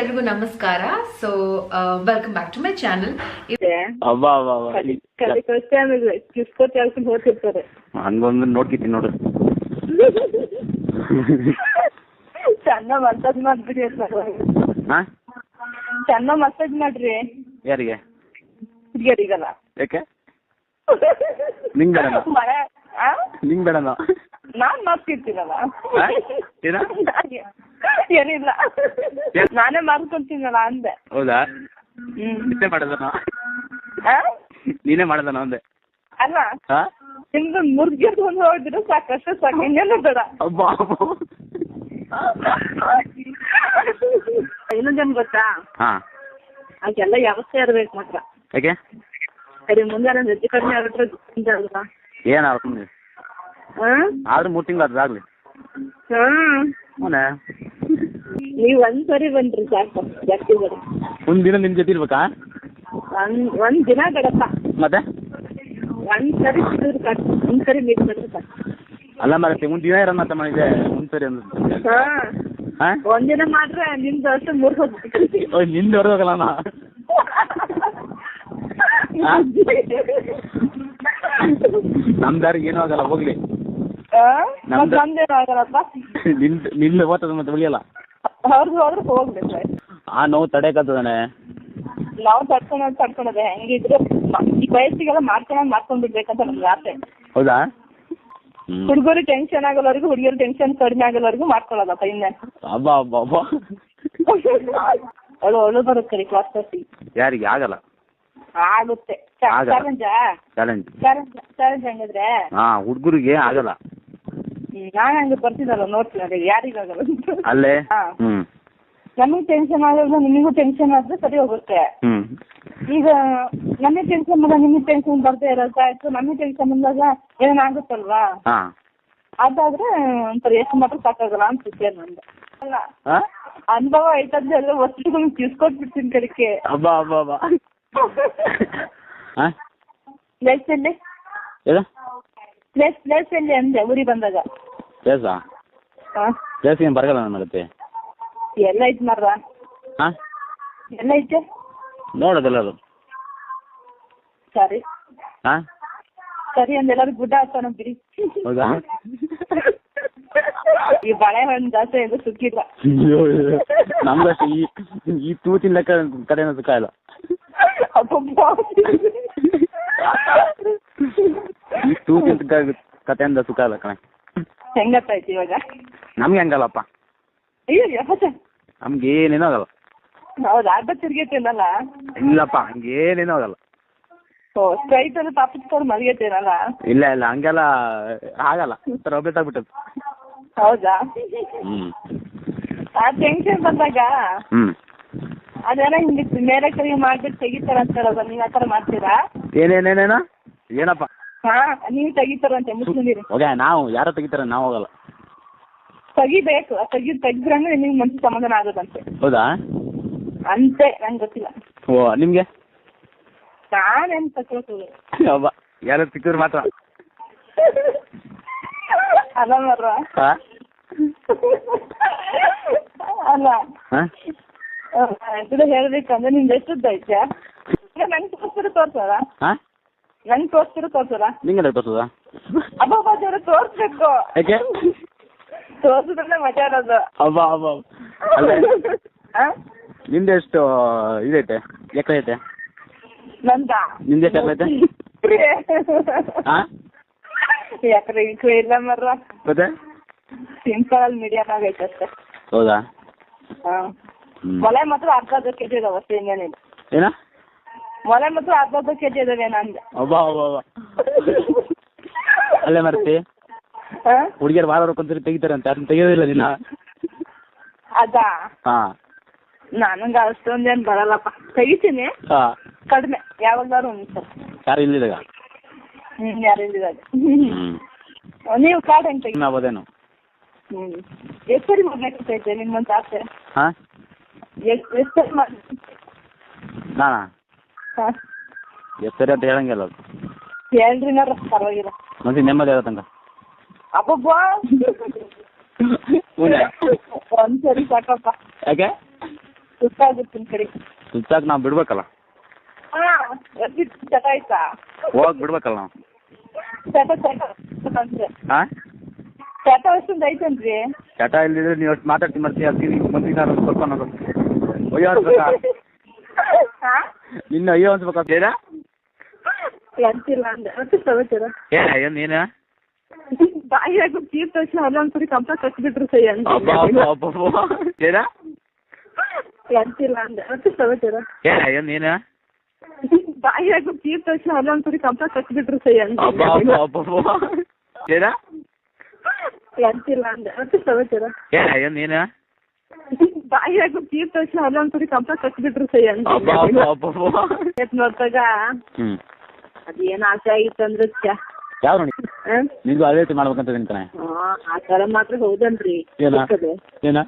ಎಲ್ರಿಗೂ ನಮಸ್ಕಾರ. So welcome back to my channel. ಹಂಗೊಂದು ನೋಡ್ಕಿತೀನಿ ನೋಡು. ಚೆನ್ನಾಗ್ ಮಸಾಜ್ ಮಾಡ್ಬಿಡಿ ಚೆನ್ನಾಗ್ ಮಸಾಜ್ ಮಾಡ್ರಿ. ಯಾರಿಗೆ? ಹುಡುಗಿಯರಿಗಲ್ಲ. ಯಾಕೆ ನಿಂಗ್ ಬೇಡನಾ? ನಿಂಗ್ ಬೇಡನಾ? ನಾನ್ ಮಾಡ್ತಿರ್ತೀನಲ್ಲ. ಏನಿಲ್ಲ, ನಾನೇ ಮಾಡ್ಕೊಂತೀನಲ್ಲ ಅಂದೆ. ಹೌದಾ? ನೀನೇ ಮಾಡದನ? ನೀನೇ ಮಾಡದನ ಅಂದೆ. ಅಲ್ಲ ನಿಮ್ದು ಮುರ್ಗಿಯರ್ದು ಒಂದು ಹೋಗಿದ್ರೆ ಸಾಕಷ್ಟು ಸಾಕು, ಇನ್ನೇನು ಬೇಡ. ಇನ್ನೊಂದೇನು ಗೊತ್ತಾ? ಅದೆಲ್ಲ ವ್ಯವಸ್ಥೆ ಇರ್ಬೇಕು ಮಾತ್ರ. ಯಾಕೆ? ಸರಿ, ಮುಂದೆ ನಾನು ಹೆಚ್ಚು ಕಡಿಮೆ ಆಗಿದ್ರೆ ಅಲ್ವಾ? ಏನು ಆಡ್ಕೊಂಡು ಆದ್ರೂ 3 ತಿಂಗಳು ಆಗ್ಲಿ. ನೀವ್ ಒಂದ್ಸರಿ ಬನ್ರಿ ಸಾಕು, ಜಾಸ್ತಿ ಬನ್ರಿ. ಒಂದಿನ ನಿನ್ ಜೊತೆ ಇರ್ಬೇಕಾ? ಒಂದ್ ದಿನ ಬೇಡಪ್ಪ, ಮತ್ತೆ ಒಂದ್ಸರಿ ಸಿಗಿದ್ರೆ ಸಾಕು, ಒಂದ್ಸರಿ ಮೀಟ್ ಮಾಡಿದ್ರೆ ಸಾಕು. ಅಲ್ಲ ಮತ್ತೆ ಮುಂದಿನ ಇರೋ ಮಾತ ಮಾಡಿದೆ ಒಂದ್ಸರಿ ಒಂದಿನ ಮಾಡ್ರೆ ನಿಮ್ದು ಅಷ್ಟು 3 ಹೊತ್ತು ನಿಂದು ಹೊರದೋಗಲ್ಲ. ನಮ್ದಾರಿಗೆ ಏನೂ ಆಗಲ್ಲ, ಹೋಗ್ಲಿ. ನಮ್ದೇನು ಆಗಲ್ಲಪ್ಪ. ನಿಲ್ಲು ಓದ್ತದ ಮತ್ತೆ ಉಳಿಯಲ್ಲ. ಅವ್ರದ್ದು ಹೋದ್ರೆ ಹೋಗ್ಬೇಕು. ಆ ನೋವು ತಡೆಯಕತ್ತದಾನೆ. ನಾವು ತಡ್ಕೊಳೋದೆ ಹೆಂಗಿದ್ರೆ ಈ ವಯಸ್ಸಿಗೆಲ್ಲ ಮಾಡ್ಕೊಂಡ್ಬಿಡ್ಬೇಕಂತ ನಮ್ಗೆ ಆಸೆ. ಹೌದಾ? ಹುಡುಗರು ಟೆನ್ಷನ್ ಆಗೋವರೆಗೂ, ಹುಡುಗಿಯರು ಟೆನ್ಷನ್ ಕಡಿಮೆ ಆಗೋವರೆಗೂ ಮಾಡ್ಕೊಳ್ಳೋದಪ್ಪ. ಇನ್ನೇ ಅವಳು ಬರುತ್ತೆ ಕ್ಲಾಸ್. ಯಾರಿಗೆ ಆಗಲ್ಲ? ಆಗುತ್ತೆ. ಚಾಲೆಂಜ್ ಹಂಗಿದ್ರೆ ಹುಡುಗರಿಗೆ ಆಗಲ್ಲ. ನಾನು ಹಂಗೆ ಬರ್ತಿದ್ದಲ್ಲ, ನೋಡ್ತೀನಿ ಯಾರಿಗಾಗಲ್ಲ. ಅಲ್ಲೇ ನಮಗ್ ಟೆನ್ಷನ್ ಆಗೋದು, ನಿಮಗೂ ಟೆನ್ಷನ್ ಆದ್ರೆ ಸರಿ ಹೋಗುತ್ತೆ. ಈಗ ನಮಗೆ ಟೆನ್ಷನ್ ಬಂದಾಗ ನಿಮಗೆ ಟೆನ್ಷನ್ ಬರ್ತಾ ಇರೋದು ಆಯ್ತು, ನಮಗೆ ಟೆನ್ಷನ್ ಬಂದಾಗ ಏನಾಗುತ್ತಲ್ವಾ? ಅದಾದ್ರೆ ಒಂಥರ ಎಷ್ಟು ಮಾತ್ರ ಸಾಕಾಗಲ್ಲ ಅನ್ಸುತ್ತೆ ನಂದು. ಅಲ್ಲ ಅನುಭವ ಆಯ್ತಂದ್ರೆ ಎಲ್ಲ ವಸ್ತುಗಳು ತಿಳ್ಸ್ಕೊಟ್ಬಿಡ್ತೀನಿ ಕಡೆಗೆ. ಪ್ಲೇಸ್ ಎಲ್ಲಿ ಪ್ಲೇಸ್ ಎಲ್ಲಿ ಅಂದೆ ಊರಿ ಬಂದಾಗ? ಪ್ಲೇಸ್ ಏನು ಬರಗಲ್ಲ ನನಗತ್ತೆ. ಎಲ್ಲ ಐತೆ ಮರ್ರ, ಎಲ್ಲ ಐತೆ ನೋಡೋದಲ್ಲ ಅದು. ಸರಿ ಸರಿ ಅಂದೆಲ್ಲರೂ ಗುಡ್ಡ ಹಾಕೋಣ ಬಿಡಿ. ಹೌದಾ? ಈ ಬಾಳೆಹಣ್ಣು ಜಾಸ್ತಿ ಎಂದು ಸುಕ್ಕಿಲ್ಲ. ನಮ್ಗಷ್ಟು ಈ ತೂತಿನ ಲೆಕ್ಕ ಕಡೆನ ಸುಖ ಇಲ್ಲ. ಈ ತೂತಿನ ಕಥೆಯಿಂದ ಸುಖ ಇಲ್ಲ ಕಣೆ. ಹೆಂಗತ್ತಾಯ್ತು ಇವಾಗ? ನಮ್ಗೆ ಹಂಗಲ್ಲಪ್ಪ, ನಮ್ಗೆ ಏನೇನೋ ಆಗಲ್ಲ. ಹೌದಾ? ಅರ್ಧ ತಿರ್ಗೇತೇನಲ್ಲ? ಇಲ್ಲಪ್ಪ, ಹಂಗೇನೇನೋ ಆಗಲ್ಲ. ಓ, ಸ್ಟ್ರೈಟ್ ಅಲ್ಲಿ ಪಾಪಿಸ್ಕೊಂಡು ಮಲ್ಗೇತೇನಲ್ಲ? ಇಲ್ಲ ಇಲ್ಲ, ಹಂಗೆಲ್ಲ ಆಗಲ್ಲ. ಒಬ್ಬೆತ್ತಾಗ್ಬಿಟ್ಟದು. ಹೌದಾ? ಆ ಟೆನ್ಷನ್ ಬಂದಾಗ ಅದೆಲ್ಲ ಹಿಂಗೆ ಮೇಲೆ ಕೈ ಮಾಡ್ಬಿಟ್ಟು ತೆಗಿತಾರಂತಾರಲ್ಲ, ನೀವ್ ಆ ಥರ ಮಾಡ್ತೀರಾ? ಏನೇನೇನೇನ ಏನಪ್ಪ? ನೀವು ತೆಗಿತಾರಂತೆ ಮುಸ್ಲಿಮರು. ಹೋಗ, ನಾವು ಯಾರೋ ತೆಗಿತಾರ, ನಾವು ಹೋಗಲ್ಲ. ತೆಗಿಬೇಕು, ತೆಗಿದ್ರಂದ್ರೆ ನಿಮ್ಗೆ ಮನ್ಸು ಸಮಾಧಾನ ಆಗೋದಂತೆ. ಹೌದಾ? ಅಂತೆ, ನಂಗೆ ಗೊತ್ತಿಲ್ಲ. ಓ, ನಿಮ್ಗೆ? ನಾನೇನು ತಗೊಳ್ತೀವಿ ಯಾರು ಸಿಕ್ಕಿದ್ರು ಮಾತ್ರ. ಅಲ್ಲ ಮರ್ರ, ಅಲ್ಲ ಇದು ಹೇಳ್ಬೇಕಂದ್ರೆ ನಿಮ್ದು ಎಷ್ಟುದ್ದ ಐತೆ? ನಂಗೆ ತೋರ್ಸ್ತಾರ ನಂಗೆ ತೋರ್ಸ್ತಾರ ನಿಂಗೆ ತೋರ್ಸದ? ಅಬ್ಬಬ್ಬ ಜೋರ ತೋರ್ಸ್ಬೇಕು. ಯಾಕೆ? ತೋರ್ಸಿದ್ರೆ ಮಜಾ ಇರೋದು. ನಿಂದೆ ಎಷ್ಟು ಇದೈತೆ, ಎಕರೆ ಐತೆ? ನಂದ? ನಿಂದೆ ಎಷ್ಟು ಎಕರೆ ಐತೆ? ಎಕರೆ ಇಲ್ಲ ಮರ್ರ, ಮತ್ತೆ ಸಿಂಪಲ್ ಅಲ್ಲಿ ಮೀಡಿಯಂ ಆಗೈತೆ ಅಷ್ಟೇ. ಹೌದಾ? ಮೊಲೆ ಮಾತ್ರ ಅರ್ಧ ಕೆಜಿ ಇದಾವೆ ಅಷ್ಟೇ, ಇನ್ನೇನಿಲ್ಲ. ಏನ ಮೊಲೆ ಮಾತ್ರ ಅರ್ಧ ಕೆಜಿ ಇದಾವೆ ನಂದೆ. ಅಲ್ಲೇ ಮರ್ತಿ ಹುಡುಗಿಯರು ವಾರ ಕೊಂದ್ಸರಿ ತೆಗಿತಾರಂತೆ, ಅದನ್ನ ತೆಗಿಯೋದಿಲ್ಲ ದಿನ. ಅದಾ? ನನಗೆ ಅಷ್ಟೊಂದೇನು ಬರಲ್ಲಪ್ಪ, ತೆಗಿತೀನಿ ಕಡಿಮೆ, ಯಾವಾಗಾದ್ರು ಒಂದ್ಸಲ. ಯಾರು ಇಲ್ಲಿದಾಗ? ಯಾರು ಇಲ್ಲಿದಾಗ. ನೀವು ಕಾರ್ಡ್ ಹೆಂಗೆ ತೆಗಿ? ನಾವದೇನು ಎಷ್ಟು ಸರಿ ಮಾಡ್ಬೇಕೈತೆ ನಿಮ್ಮಂತ ಆಸೆ? ಎಷ್ಟು ಸರಿ ಮಾಡಿ? ನಾನಾ ಎಷ್ಟು ಸರಿ ಅಂತ ಹೇಳಂಗಿಲ್ಲ. ಹೇಳ್ರಿ ನಾರ ಪರವಾಗಿಲ್ಲ, ಮತ್ತೆ ನೆಮ್ಮದಿ ಆಗೋ ತನಕ. ಅಬ್ಬಬ್ಬಾ, ಒಂದ್ಸರಿ ಸಾಕಪ್ಪ. ಯಾಕೆ? ಸುತ್ತಾಗುತ್ತೆ ನಿಮ್ ಕಡೆ. ಸುತ್ತಾಕ ನಾವು ಬಿಡ್ಬೇಕಲ್ಲ. ಹಾ ಚಟ ಆಯ್ತಾ? ಹೋಗಕ್ ಬಿಡ್ಬೇಕಲ್ಲ ನಾವು. ಚಟ ಅಂದ್ರೆ ಹಾಂ ಚಟ ಅಷ್ಟೊಂದು ಐತನ್ರಿ? ಚಟ ಇಲ್ದಿದ್ರೆ ನೀವು ಅಷ್ಟು ಮಾತಾಡ್ತೀನಿ ಮಾಡ್ತೀವಿ ಅದಕ್ಕೆ ಮಂದಿಗೆ ನಾನು ಸ್ವಲ್ಪ ಅನ್ನೋದು ಅಯ್ಯೋ ಅನ್ಸ್ಬೇಕಾ? ನಿನ್ನ ಅಯ್ಯೋ ಅನ್ಸ್ಬೇಕಾ? ಅಂತಿಲ್ಲ ಅಂದೆ ಮತ್ತೆ ಸಮಾಚಾರ ಏನು ಏನು ಬಾಯಿಯಾಗ ತೀರ್ ತಕ್ಷಣ ಅಲ್ಲೊಂದ್ಸರಿ ಕಂಪ ಕಟ್ಬಿಟ್ರು ಸೈ ಅಂತ ಏನ ಅಂತಿಲ್ಲ ಅಂದೆ ಮತ್ತೆ ಸಮಾಚಾರ ಏನು ಏನು ಬಾಯಿಯಾಗ ತೀರ್ ತಕ್ಷಣ ಅಲ್ಲೊಂದ್ಸರಿ ಕಂಪ ಕಟ್ಬಿಟ್ರು ಸೈ ಅಂತ ಏನ ಅಂತಿಲ್ಲ ಅಂದೆ ಮತ್ತೆ ಸಮಾಚಾರ ಏನು ಏನು ಬಾಯಿಯಾಗ ತೀರ್ ತಕ್ಷಣ ಅಲ್ಲೊಂದ್ಸರಿ ಕಂಪ ಕಟ್ಬಿಟ್ರು ಸೈ ಅಂತ ನೋಡ್ತಾಗ ಅದೇನ್ ಆಸೆ ಆಗಿತ್ತು ಅಂದ್ರೆ ಯಾವ ನೋಡಿ ನಿಂದು ಅದೇ ರೀತಿ ಮಾಡ್ಬೇಕಂತ ನಿಂತಾನೆ ಆ ತರ ಮಾತ್ರ ಹೌದನ್ರಿ. ಏನ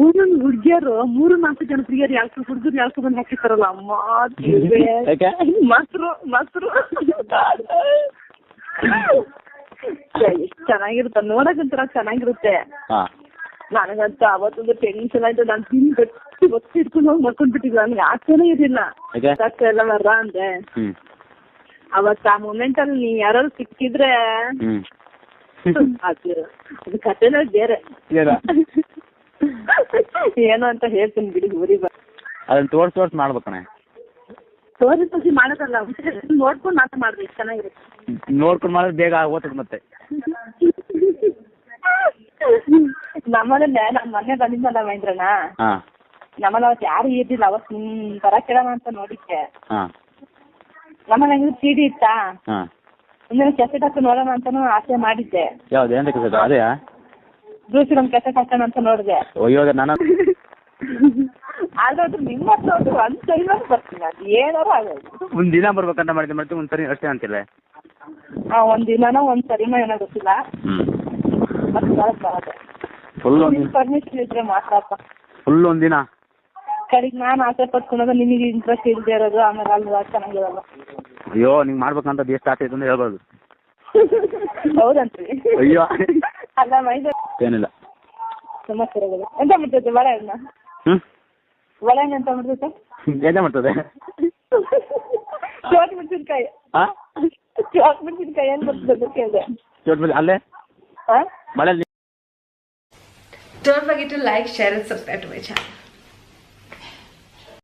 ಊರನ್ ಹುಡ್ಗಿಯರು 3-4 ಜನ ಹುಡುಗಿಯರು ಯಾಕೆ ಹುಡುಗರು ಯಾಕೆ ಬಂದು ಹಾಕಿರ್ತಾರಲ್ಲ ಅಮ್ಮ ಮೊಸರು ಮೊಸರು ಎಷ್ಟ್ ಚೆನ್ನಾಗಿರುತ್ತೆ ನೋಡಕಂತರ ಚೆನ್ನಾಗಿರುತ್ತೆ. ನನಗಂತ ಅವತ್ತೊಂದು ಟೆನ್ಷನ್ ಆಯ್ತು. ನಾನು ತಿನ್ ಗಟ್ಟಿ ಒತ್ತಿ ಇಟ್ಕೊಂಡು ಹೋಗಿ ಮಲ್ಕೊಂಡ್ಬಿಟ್ಟಿದ್ದೆ. ನನ್ಗೆ ಆಸೆನೇ ಇರಲಿಲ್ಲ ಎಲ್ಲ ಮರ ಅಂದೆ. ಅವತ್ತು ಆ ಮೂಮೆಂಟ್ ಅಲ್ಲಿ ನೀ ಯಾರು ಸಿಕ್ಕಿದ್ರೆ ಅದು ಕಥೆನೇ ಬೇರೆ ಏನು ಅಂತ ಹೇಳ್ತೀನಿ ಬಿಡಿ. ಊರಿಗೆ ಅದನ್ನ ತೋರ್ಸ್ ಮಾಡ್ಬೇಕಣ್ಣ. ತೋರಿಸಿ ಮಾಡೋದಲ್ಲ ನೋಡ್ಕೊಂಡು ಮಾತ್ರ ಮಾಡ್ಬೇಕು ಚೆನ್ನಾಗಿರುತ್ತೆ. ನೋಡ್ಕೊಂಡು ಮಾಡಿದ್ರೆ ಬೇಗ ಓದ್ತದೆ ಮತ್ತೆ. ನಮ್ಮನೆ ನಮ್ಮ ಮನೆ ಬಂದಿದ್ದಲ್ಲ ಮಹೇಂದ್ರಣ್ಣ, ನಮ್ಮಲ್ಲಿ ಅವತ್ತು ಯಾರು ಇರ್ಲಿಲ್ಲ. ಅವತ್ತು ಬರ ಕೇಳೋಣ ಅಂತ ನೋಡಿದ್ದೆ. ನಮ್ಮನೆ ಹೆಂಗ್ ಸಿಡಿ ಇತ್ತಾ, ಇನ್ನೇನು ಕೆಸೆಟ್ ಹಾಕಿ ನೋಡೋಣ ಅಂತಾನು ಆಸೆ ಮಾಡಿದ್ದೆ. ಯಾವ್ದು ಏನ್ ಕೆಸೆಟ್? ಅದೇ ಬ್ರೂಸ್ ಒಂದು ಕೆಸೆಟ್ ಹಾಕೋಣ ಅಂತ ನೋಡಿದೆ. ಇವಾಗ ನಾನು ಆದ್ರೆ ಅದು ನಿಮ್ಮ ಹತ್ರ ಒಂದ್ ಸರಿ ಬರ್ತೀನಿ. ಅದು ಏನಾರು ಆಗೋದು. ಒಂದ್ ದಿನ ಬರ್ಬೇಕಂತ ಮಾಡಿದ್ದೆ ಮತ್ತೆ ಒಂದ್ ಸರಿ ಅಷ್ಟೇ ಅಂತಿಲ್ಲ. ಒಂದ್ ದಿನನೋ ಒಂದ್ ಸರಿನೋ ಏನೋ ಗೊತ್ತಿಲ್ಲ. ಮತ್ತೆ ಬರೋದು ಫುಲ್ ಪರ್ಮಿಷನ್ ಇದ್ರೆ ಮಾತ್ರಪ್ಪ. ಫುಲ್ ಒಂದಿನ ಕಡೆಗೆ ನಾನು ಆಸೆ ಪಟ್ಕೊಳೋದು ನಿಮಗೆ ಇಂಟ್ರೆಸ್ಟ್ ಇಲ್ಲದೆ ಇರೋದು. ಆಮೇಲೆ ಅಲ್ವಾ ಚೆನ್ನಾಗಿರಲ್ಲ. ಅಯ್ಯೋ ನಿಂಗೆ ಮಾಡ್ಬೇಕಂತ ಎಷ್ಟು ಆಸೆ ಇತ್ತು ಅಂತ ಹೇಳ್ಬೋದು. ಹೌದಂತ್ರಿ? ಅಯ್ಯೋ ಅಲ್ಲ ಮೈದ ಏನಿಲ್ಲ ಸಮಸ್ಯೆಗಳು ಎಂತ ಮಾಡ್ತೈತೆ ಒಳಹಣ್ಣ? ಒಳಹಣ್ಣ ಎಂತ ಮಾಡ್ತೈತೆ? ಎಂತ ಮಾಡ್ತದೆ? ಚೋಟ್ ಮೆಣಸಿನ್ಕಾಯಿ. ಚೋಟ್ ಮೆಣಸಿನ್ಕಾಯಿ ಏನ್ ಬರ್ತದೆ ಕೇಳಿದೆ. ಅಲ್ಲೇ ಮಳೆ. Don't forget to like, share and subscribe to my channel.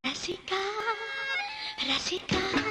Rasika, Rasika.